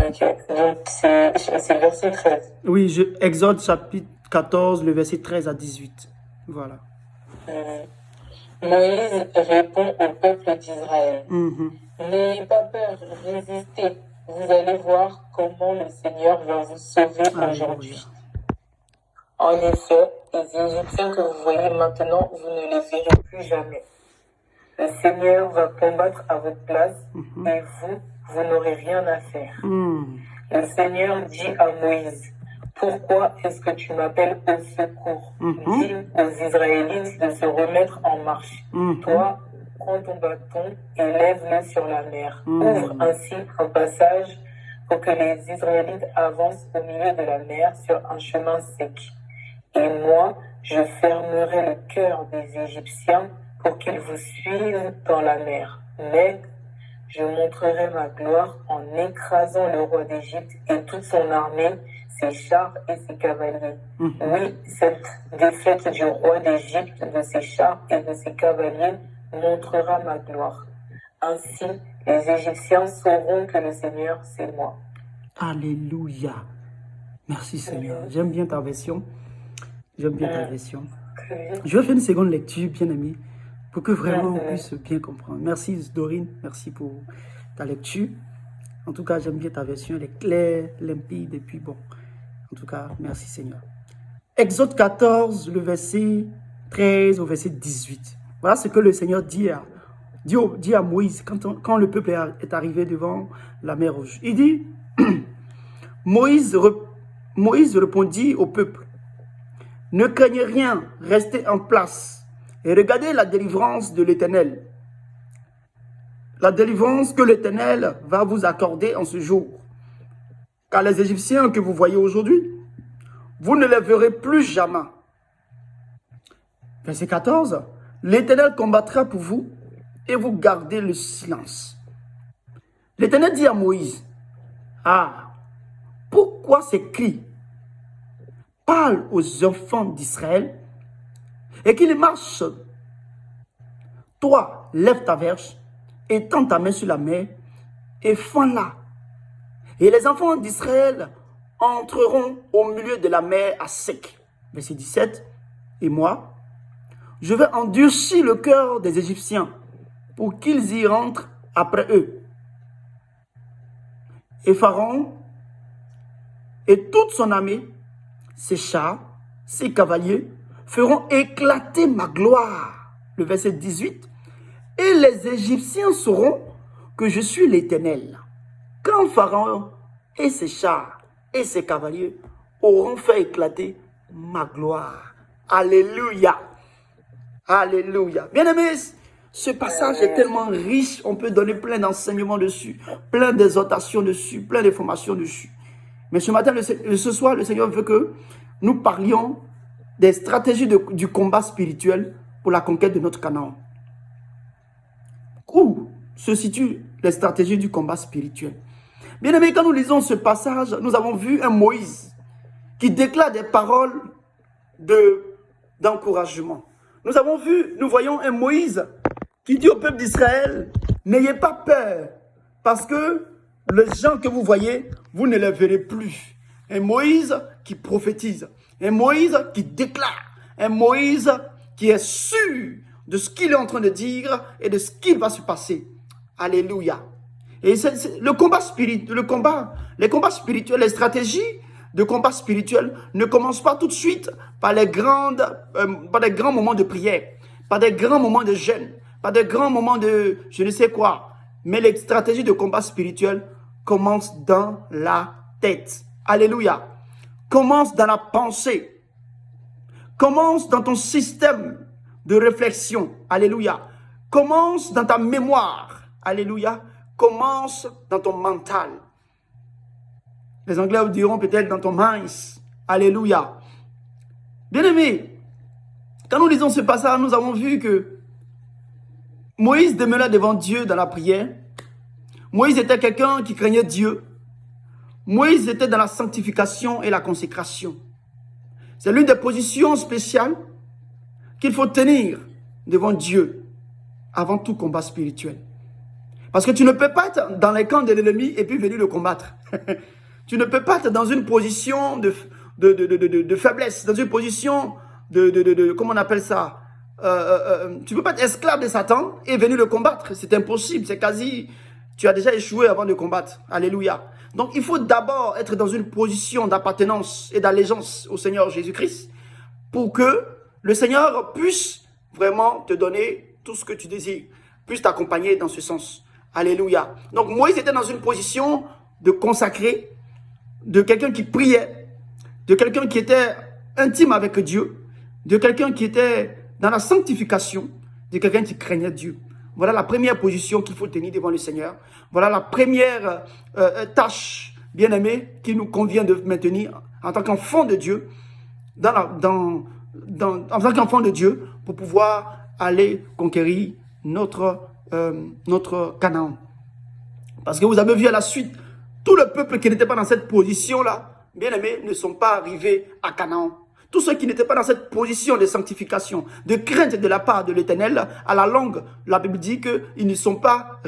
Ok, donc c'est le verset 13. Oui, Exode chapitre 14, le verset 13 à 18. Voilà. Moïse répond au peuple d'Israël. Mhm. N'ayez pas peur, résistez. Vous allez voir comment le Seigneur va vous sauver aujourd'hui. En effet, les Égyptiens que vous voyez maintenant, vous ne les verrez plus jamais. Le Seigneur va combattre à votre place et vous n'aurez rien à faire. Le Seigneur dit à Moïse, pourquoi est-ce que tu m'appelles au secours? Dis aux Israélites de se remettre en marche. Toi, prends ton bâton et lève-le sur la mer. Ouvre ainsi un passage pour que les Israélites avancent au milieu de la mer sur un chemin sec. Et moi, je fermerai le cœur des Égyptiens pour qu'ils vous suivent dans la mer. Mais je montrerai ma gloire en écrasant le roi d'Égypte et toute son armée, ses chars et ses cavaliers. Oui, cette défaite du roi d'Égypte, de ses chars et de ses cavaliers, montrera ma gloire. Ainsi, les Égyptiens sauront que le Seigneur, c'est moi. Alléluia. Merci Seigneur. J'aime bien ta version. J'aime bien ta version. Je vais faire une seconde lecture, bien aimé, pour que vraiment on puisse bien comprendre. Merci Dorine, merci pour ta lecture. En tout cas, j'aime bien ta version, elle est claire, limpide, et puis bon. En tout cas, merci Seigneur. Exode 14, le verset 13 au verset 18. Voilà ce que le Seigneur dit à Moïse quand le peuple est arrivé devant la mer Rouge. Il dit, Moïse répondit au peuple, ne craignez rien, restez en place et regardez la délivrance de l'Éternel. La délivrance que l'Éternel va vous accorder en ce jour. Car les Égyptiens que vous voyez aujourd'hui, vous ne les verrez plus jamais. Verset 14. L'Éternel combattra pour vous et vous gardez le silence. L'Éternel dit à Moïse, ah, pourquoi ces cris? Parle aux enfants d'Israël et qu'ils marchent. Toi, lève ta verge et tends ta main sur la mer et fends-la. Et les enfants d'Israël entreront au milieu de la mer à sec. Verset 17. Et moi, je vais endurcir le cœur des Égyptiens pour qu'ils y rentrent après eux. Et Pharaon et toute son armée, ses chars, ses cavaliers, feront éclater ma gloire. Le verset 18. Et les Égyptiens sauront que je suis l'Éternel. Quand Pharaon et ses chars et ses cavaliers auront fait éclater ma gloire. Alléluia. Alléluia. Bien-aimés, ce passage est tellement riche, on peut donner plein d'enseignements dessus, plein d'exhortations dessus, plein d'informations dessus. Mais ce matin, ce soir, le Seigneur veut que nous parlions des stratégies du combat spirituel pour la conquête de notre Canaan. Où se situent les stratégies du combat spirituel? Bien aimé, quand nous lisons ce passage, nous avons vu un Moïse qui déclare des paroles d'encouragement. Nous voyons un Moïse qui dit au peuple d'Israël, n'ayez pas peur, parce que les gens que vous voyez, vous ne les verrez plus. Un Moïse qui prophétise, un Moïse qui déclare, un Moïse qui est sûr de ce qu'il est en train de dire et de ce qu'il va se passer. Alléluia. Et le combat spirituel, les combats spirituels, les stratégies de combat spirituel ne commencent pas tout de suite par des grands moments de prière, par des grands moments de jeûne, par des grands moments de je ne sais quoi. Mais les stratégies de combat spirituel commencent dans la tête. Alléluia. Commence dans la pensée. Commence dans ton système de réflexion. Alléluia. Commence dans ta mémoire. Alléluia. Commence dans ton mental. Les Anglais vous diront peut-être dans ton minds. Alléluia. Bien-aimés, quand nous lisons ce passage, nous avons vu que Moïse demeurait devant Dieu dans la prière. Moïse était quelqu'un qui craignait Dieu. Moïse était dans la sanctification et la consécration. C'est l'une des positions spéciales qu'il faut tenir devant Dieu avant tout combat spirituel. Parce que tu ne peux pas être dans les camps de l'ennemi et puis venir le combattre. Tu ne peux pas être dans une position de faiblesse, dans une position comment on appelle ça, tu ne peux pas être esclave de Satan et venir le combattre. C'est impossible, c'est quasi, tu as déjà échoué avant de combattre. Alléluia. Donc il faut d'abord être dans une position d'appartenance et d'allégeance au Seigneur Jésus-Christ pour que le Seigneur puisse vraiment te donner tout ce que tu désires, puisse t'accompagner dans ce sens. Alléluia. Donc Moïse était dans une position de consacré, de quelqu'un qui priait, de quelqu'un qui était intime avec Dieu, de quelqu'un qui était dans la sanctification, de quelqu'un qui craignait Dieu. Voilà la première position qu'il faut tenir devant le Seigneur. Voilà la première tâche, bien-aimée, qui nous convient de maintenir en tant qu'enfant de Dieu, en tant qu'enfant de Dieu, pour pouvoir aller conquérir notre Canaan. Parce que vous avez vu à la suite, tout le peuple qui n'était pas dans cette position-là, bien-aimés, ne sont pas arrivés à Canaan. Tous ceux qui n'étaient pas dans cette position de sanctification, de crainte de la part de l'Éternel, à la longue, la Bible dit qu'ils ne sont pas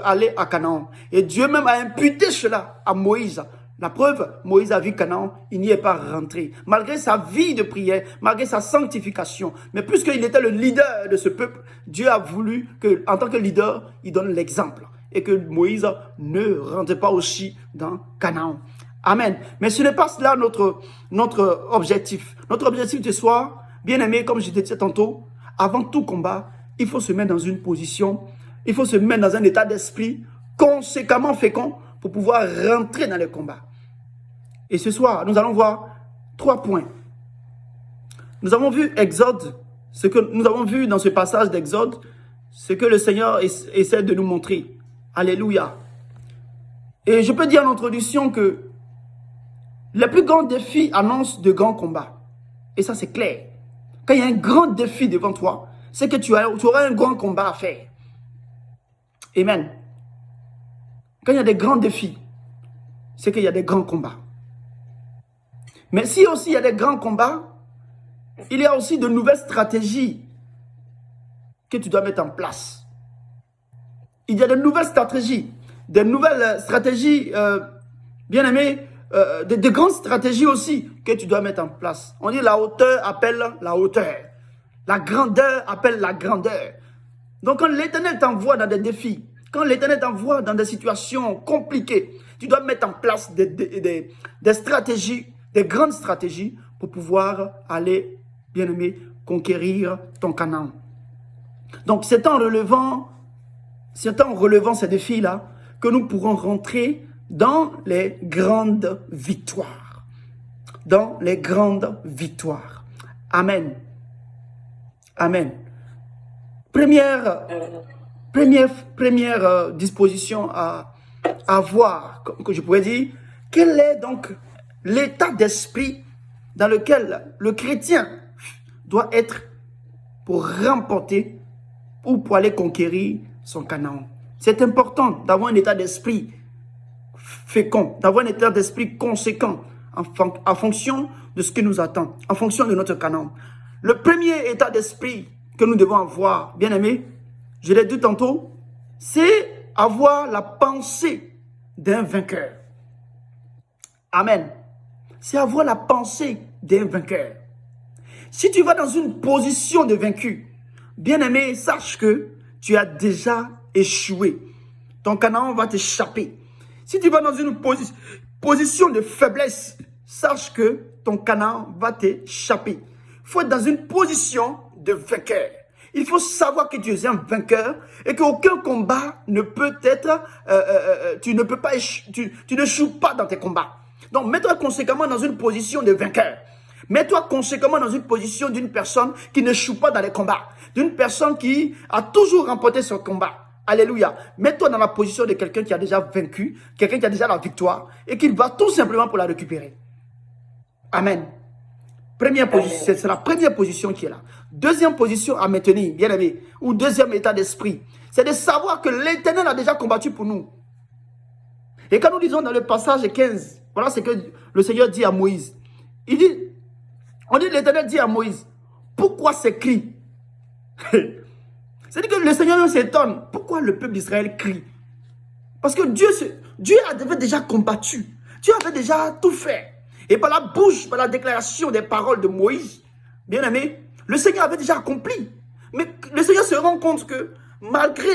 allés à Canaan. Et Dieu même a imputé cela à Moïse. La preuve, Moïse a vu Canaan, il n'y est pas rentré. Malgré sa vie de prière, malgré sa sanctification. Mais puisqu'il était le leader de ce peuple, Dieu a voulu qu'en tant que leader, il donne l'exemple. Et que Moïse ne rentre pas aussi dans Canaan. Amen. Mais ce n'est pas cela notre objectif. Notre objectif ce soir, bien aimé, comme je disais tantôt, avant tout combat, il faut se mettre dans une position, il faut se mettre dans un état d'esprit conséquemment fécond pour pouvoir rentrer dans le combat. Et ce soir, nous allons voir 3 points. Nous avons vu Exode, ce que nous avons vu dans ce passage d'Exode, ce que le Seigneur essaie de nous montrer. Alléluia. Et je peux dire en introduction que les plus grands défis annoncent de grands combats. Et ça, c'est clair. Quand il y a un grand défi devant toi, c'est que tu auras un grand combat à faire. Amen. Quand il y a des grands défis, c'est qu'il y a des grands combats. Mais si aussi il y a des grands combats, il y a aussi de nouvelles stratégies que tu dois mettre en place. Il y a de nouvelles stratégies, bien aimées, de grandes stratégies aussi que tu dois mettre en place. On dit la hauteur appelle la hauteur. La grandeur appelle la grandeur. Donc quand l'Éternel t'envoie dans des défis, quand l'Éternel t'envoie dans des situations compliquées, tu dois mettre en place des stratégies, des grandes stratégies pour pouvoir aller, bien aimé, conquérir ton Canaan. Donc c'est en relevant ces défis-là que nous pourrons rentrer dans les grandes victoires. Dans les grandes victoires. Amen. Amen. Première disposition à avoir, que je pourrais dire, quel est donc l'état d'esprit dans lequel le chrétien doit être pour remporter ou pour aller conquérir son Canaan. C'est important d'avoir un état d'esprit fécond, d'avoir un état d'esprit conséquent en fonction de ce qui nous attend, en fonction de notre Canaan. Le premier état d'esprit que nous devons avoir, bien aimé, je l'ai dit tantôt, c'est avoir la pensée d'un vainqueur. Amen. C'est avoir la pensée d'un vainqueur. Si tu vas dans une position de vaincu, bien aimé, sache que tu as déjà échoué. Ton Canaan va t'échapper. Si tu vas dans une position de faiblesse, sache que ton Canaan va t'échapper. Il faut être dans une position de vainqueur. Il faut savoir que tu es un vainqueur et qu'aucun combat ne peut être, tu n'échoues pas dans tes combats. Donc, mets-toi conséquemment dans une position de vainqueur. Mets-toi conséquemment dans une position d'une personne qui n'échoue pas dans les combats. D'une personne qui a toujours remporté son combat. Alléluia. Mets-toi dans la position de quelqu'un qui a déjà vaincu, quelqu'un qui a déjà la victoire et qui va tout simplement pour la récupérer. Amen. Première position, c'est la première position qui est là. Deuxième position à maintenir, bien aimé, ou deuxième état d'esprit, c'est de savoir que l'Éternel a déjà combattu pour nous. Et quand nous lisons dans le passage 15, voilà ce que le Seigneur dit à Moïse. L'Éternel dit à Moïse, pourquoi ces cris? C'est-à-dire que le Seigneur s'étonne. Pourquoi le peuple d'Israël crie? Parce que Dieu Dieu avait déjà combattu. Dieu avait déjà tout fait. Et par la bouche, par la déclaration des paroles de Moïse, bien aimé, le Seigneur avait déjà accompli. Mais le Seigneur se rend compte que malgré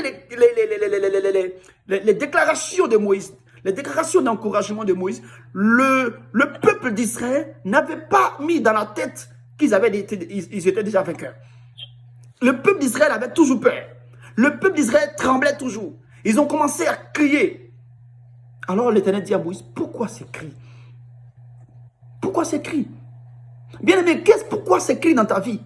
les déclarations de Moïse, les déclarations d'encouragement de Moïse, le peuple d'Israël n'avait pas mis dans la tête qu'ils étaient déjà vainqueurs. Le peuple d'Israël avait toujours peur. Le peuple d'Israël tremblait toujours. Ils ont commencé à crier. Alors l'Éternel dit à Moïse, pourquoi ces cris? Pourquoi ces cris? Bien aimé, pourquoi ces cris dans ta vie?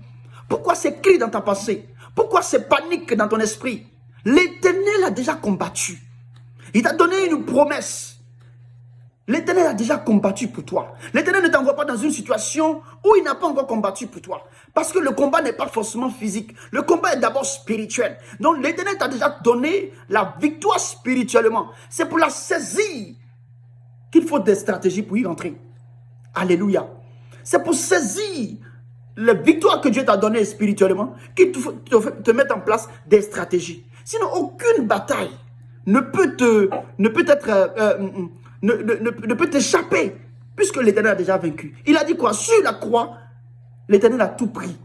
Pourquoi ces cris dans ta pensée? Pourquoi ces paniques dans ton esprit? L'Éternel a déjà combattu. Il t'a donné une promesse. L'Éternel a déjà combattu pour toi. L'Éternel ne t'envoie pas dans une situation où il n'a pas encore combattu pour toi. Parce que le combat n'est pas forcément physique. Le combat est d'abord spirituel. Donc l'Éternel t'a déjà donné la victoire spirituellement. C'est pour la saisir qu'il faut des stratégies pour y rentrer. Alléluia. C'est pour saisir les victoires que Dieu t'a données spirituellement qu'il faut te mettre en place des stratégies. Sinon, aucune bataille ne peut t'échapper puisque l'Éternel a déjà vaincu. Il a dit quoi? Sur la croix, l'Éternel a tout pris.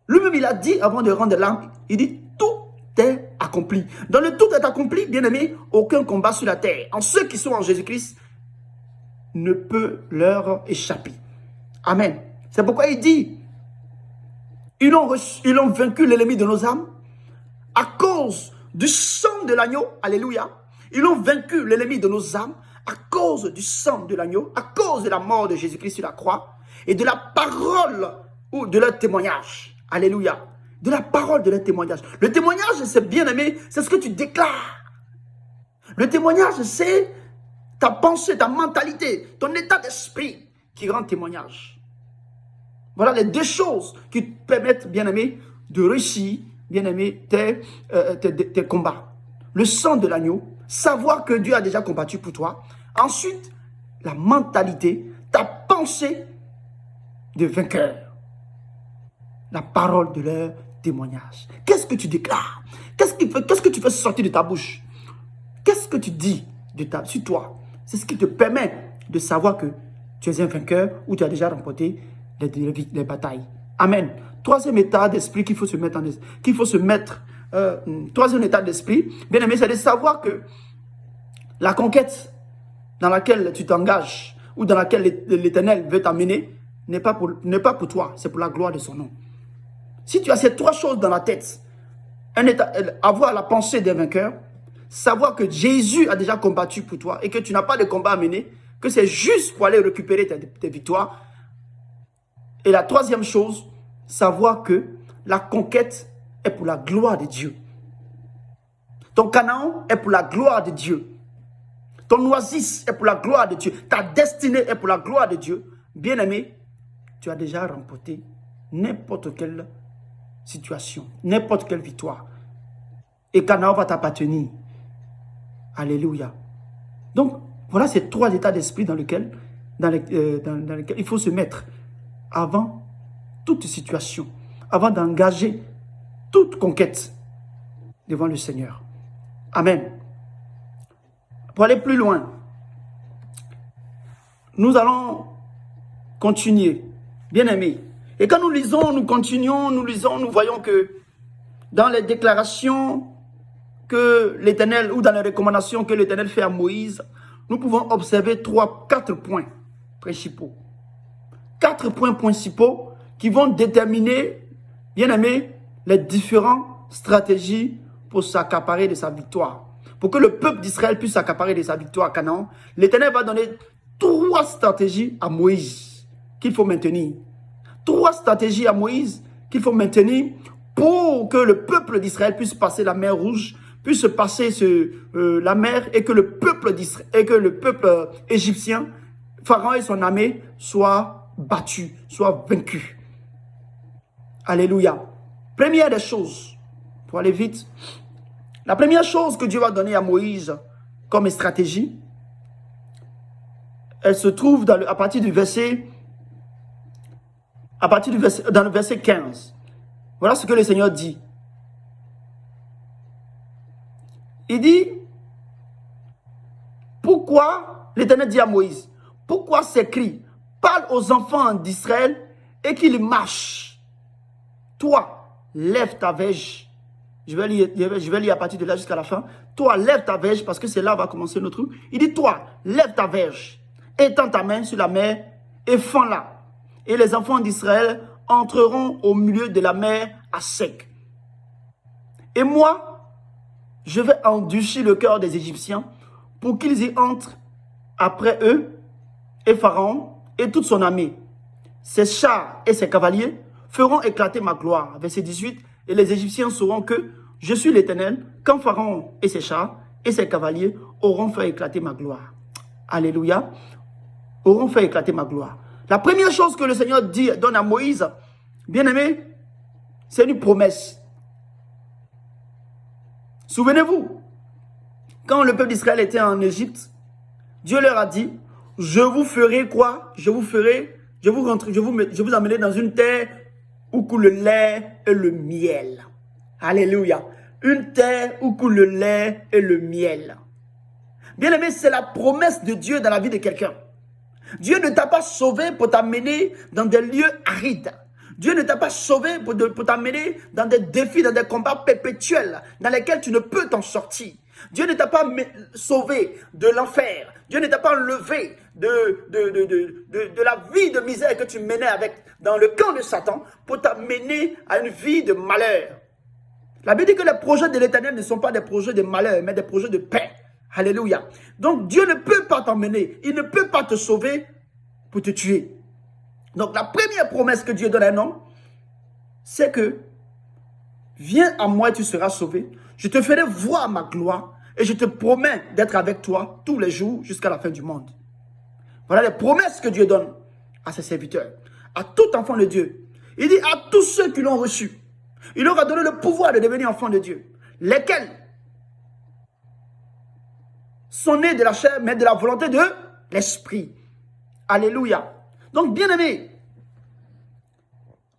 Lui-même, il a dit, avant de rendre l'âme, il dit, tout est accompli. Dans le tout est accompli, bien aimé, aucun combat sur la terre, en ceux qui sont en Jésus-Christ, ne peut leur échapper. Amen. C'est pourquoi il dit, ils ont vaincu l'ennemi de nos âmes à cause du sang de l'agneau. Alléluia. Ils ont vaincu l'ennemi de nos âmes à cause du sang de l'agneau, à cause de la mort de Jésus-Christ sur la croix et de la parole ou de leur témoignage. Alléluia. De la parole de leur témoignage. Le témoignage, c'est bien aimé, c'est ce que tu déclares. Le témoignage, c'est ta pensée, ta mentalité, ton état d'esprit qui rend témoignage. Voilà les deux choses qui te permettent, bien aimé, de réussir, bien aimé, tes combats. Le sang de l'agneau, savoir que Dieu a déjà combattu pour toi. Ensuite, la mentalité, ta pensée de vainqueur. La parole de leur témoignage. Qu'est-ce que tu déclares? Qu'est-ce que tu fais sortir de ta bouche? Qu'est-ce que tu dis sur toi? C'est ce qui te permet de savoir que tu es un vainqueur ou tu as déjà remporté les batailles. Amen. Troisième état d'esprit qu'il faut se mettre troisième état d'esprit, bien aimé, c'est de savoir que la conquête dans laquelle tu t'engages ou dans laquelle l'Éternel veut t'amener n'est pas pour toi, c'est pour la gloire de son nom. Si tu as ces trois choses dans la tête, avoir la pensée des vainqueurs, savoir que Jésus a déjà combattu pour toi et que tu n'as pas de combat à mener, que c'est juste pour aller récupérer tes victoires. Et la troisième chose, savoir que la conquête est pour la gloire de Dieu. Ton Canaan est pour la gloire de Dieu. Ton oasis est pour la gloire de Dieu. Ta destinée est pour la gloire de Dieu. Bien-aimé, tu as déjà remporté n'importe quelle situation, n'importe quelle victoire. Et Canaan va t'appartenir. Alléluia. Donc, voilà ces trois états d'esprit dans lesquels il faut se mettre avant toute situation, avant d'engager toute conquête devant le Seigneur. Amen. Pour aller plus loin, nous allons continuer, bien aimés. Et quand nous lisons, nous continuons, nous lisons, nous voyons que dans les déclarations que l'Éternel, ou dans les recommandations que l'Éternel fait à Moïse, nous pouvons observer quatre points principaux. 4 points principaux qui vont déterminer, bien aimé, les différentes stratégies pour s'accaparer de sa victoire. Pour que le peuple d'Israël puisse s'accaparer de sa victoire à Canaan, l'Éternel va donner 3 stratégies à Moïse qu'il faut maintenir. 3 stratégies à Moïse qu'il faut maintenir pour que le peuple d'Israël puisse passer la mer Rouge, puisse passer la mer et que le peuple égyptien, Pharaon et son armée, soient battus, soient vaincus. Alléluia. Première des choses, pour aller vite, la première chose que Dieu va donner à Moïse comme stratégie, elle se trouve dans le verset 15. Voilà ce que le Seigneur dit. Il dit, pourquoi l'Éternel dit à Moïse, pourquoi s'écrit, parle aux enfants d'Israël et qu'ils marchent. Toi, lève ta verge. Je vais lire à partir de là jusqu'à la fin. Toi, lève ta verge, parce que c'est là où va commencer notre truc. Il dit, toi, lève ta verge, étends ta main sur la mer et fends-la. Et les enfants d'Israël entreront au milieu de la mer à sec. Et moi, je vais endurcir le cœur des Égyptiens pour qu'ils y entrent après eux, et Pharaon et toute son armée. Ses chars et ses cavaliers feront éclater ma gloire. Verset 18. Et les Égyptiens sauront que je suis l'Éternel quand Pharaon et ses chars et ses cavaliers auront fait éclater ma gloire. Alléluia. Auront fait éclater ma gloire. La première chose que le Seigneur donne à Moïse, bien-aimé, c'est une promesse. Souvenez-vous, quand le peuple d'Israël était en Égypte, Dieu leur a dit, je vous ferai quoi? Je vous emmènerai dans une terre où coule le lait et le miel. Alléluia. Une terre où coule le lait et le miel. Bien-aimé, c'est la promesse de Dieu dans la vie de quelqu'un. Dieu ne t'a pas sauvé pour t'amener dans des lieux arides. Dieu ne t'a pas sauvé pour t'amener dans des défis, dans des combats perpétuels dans lesquels tu ne peux t'en sortir. Dieu ne t'a pas sauvé de l'enfer. Dieu ne t'a pas enlevé de la vie de misère que tu menais dans le camp de Satan pour t'amener à une vie de malheur. La Bible dit que les projets de l'Éternel ne sont pas des projets de malheur, mais des projets de paix. Alléluia. Donc Dieu ne peut pas t'emmener, il ne peut pas te sauver pour te tuer. Donc la première promesse que Dieu donne à un homme, c'est que viens à moi et tu seras sauvé. Je te ferai voir ma gloire et je te promets d'être avec toi tous les jours jusqu'à la fin du monde. Voilà les promesses que Dieu donne à ses serviteurs, à tout enfant de Dieu. Il dit à tous ceux qui l'ont reçu, il leur a donné le pouvoir de devenir enfants de Dieu, lesquels sont nés de la chair, mais de la volonté de l'esprit. Alléluia. Donc, bien-aimé,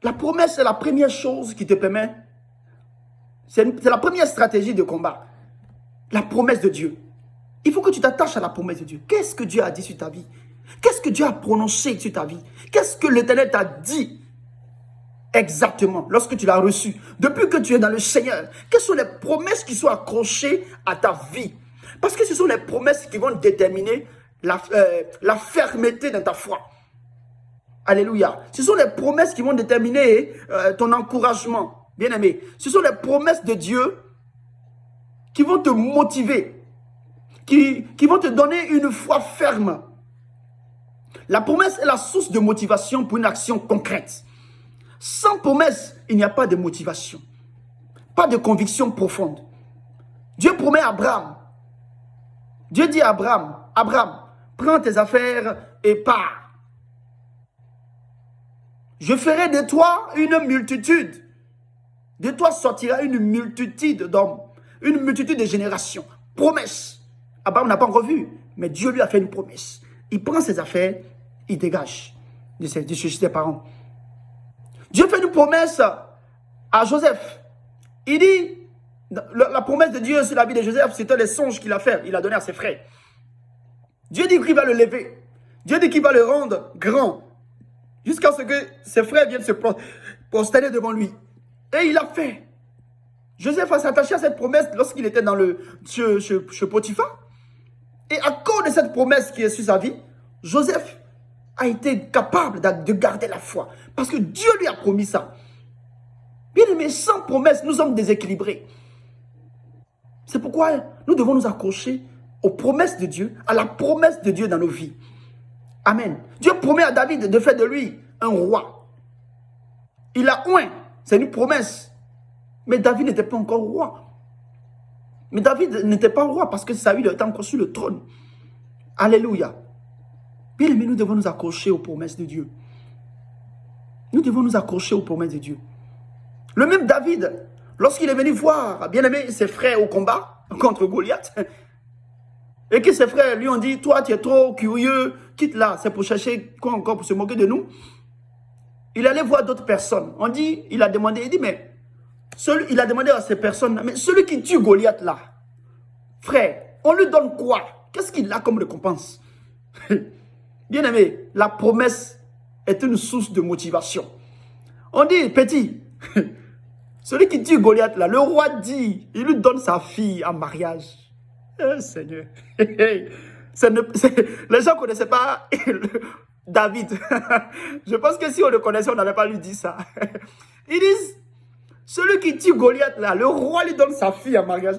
la promesse est la première chose qui te permet, c'est la première stratégie de combat. La promesse de Dieu. Il faut que tu t'attaches à la promesse de Dieu. Qu'est-ce que Dieu a dit sur ta vie? Qu'est-ce que Dieu a prononcé sur ta vie? Qu'est-ce que l'Éternel t'a dit exactement lorsque tu l'as reçu? Depuis que tu es dans le Seigneur, quelles sont les promesses qui sont accrochées à ta vie? Parce que ce sont les promesses qui vont déterminer la fermeté dans ta foi. Alléluia. Ce sont les promesses qui vont déterminer ton encouragement. Bien-aimé, ce sont les promesses de Dieu qui vont te motiver, qui vont te donner une foi ferme. La promesse est la source de motivation pour une action concrète. Sans promesse, il n'y a pas de motivation, pas de conviction profonde. Dieu promet à Abraham. Dieu dit à Abraham, Abraham, prends tes affaires et pars. Je ferai de toi une multitude. De toi sortira une multitude d'hommes, une multitude de générations. Promesse. Abraham n'a pas encore vu, mais Dieu lui a fait une promesse. Il prend ses affaires, il dégage de ses parents. Dieu fait une promesse à Joseph. Il dit, la promesse de Dieu sur la vie de Joseph, c'était les songes qu'il a fait. Il a donné à ses frères. Dieu dit qu'il va le lever. Dieu dit qu'il va le rendre grand. Jusqu'à ce que ses frères viennent se prosterner devant lui. Et il a fait. Joseph a s'attaché à cette promesse lorsqu'il était chez Potiphar. Et à cause de cette promesse qui est sur sa vie, Joseph a été capable de garder la foi. Parce que Dieu lui a promis ça. Bien aimé, sans promesse, nous sommes déséquilibrés. C'est pourquoi nous devons nous accrocher aux promesses de Dieu, à la promesse de Dieu dans nos vies. Amen. Dieu promet à David de faire de lui un roi. Il a oint, c'est une promesse. Mais David n'était pas encore roi. Mais David n'était pas roi parce que Saül était encore sur le trône. Alléluia. Bien aimé, nous devons nous accrocher aux promesses de Dieu. Nous devons nous accrocher aux promesses de Dieu. Le même David, lorsqu'il est venu voir, bien aimé, ses frères au combat contre Goliath, et que ses frères lui ont dit, toi tu es trop curieux, quitte là, c'est pour chercher quoi encore, pour se moquer de nous. Il allait voir d'autres personnes. On dit, il a demandé, il dit, mais il a demandé à ces personnes, mais celui qui tue Goliath là, frère, on lui donne quoi? Qu'est-ce qu'il a comme récompense? Bien aimé, la promesse est une source de motivation. On dit, petit, celui qui tue Goliath, là, le roi dit, il lui donne sa fille en mariage. Seigneur. Les gens ne connaissaient pas David. Je pense que si on le connaissait, on n'allait pas lui dire ça. Ils disent, celui qui tue Goliath, là, le roi lui donne sa fille en mariage.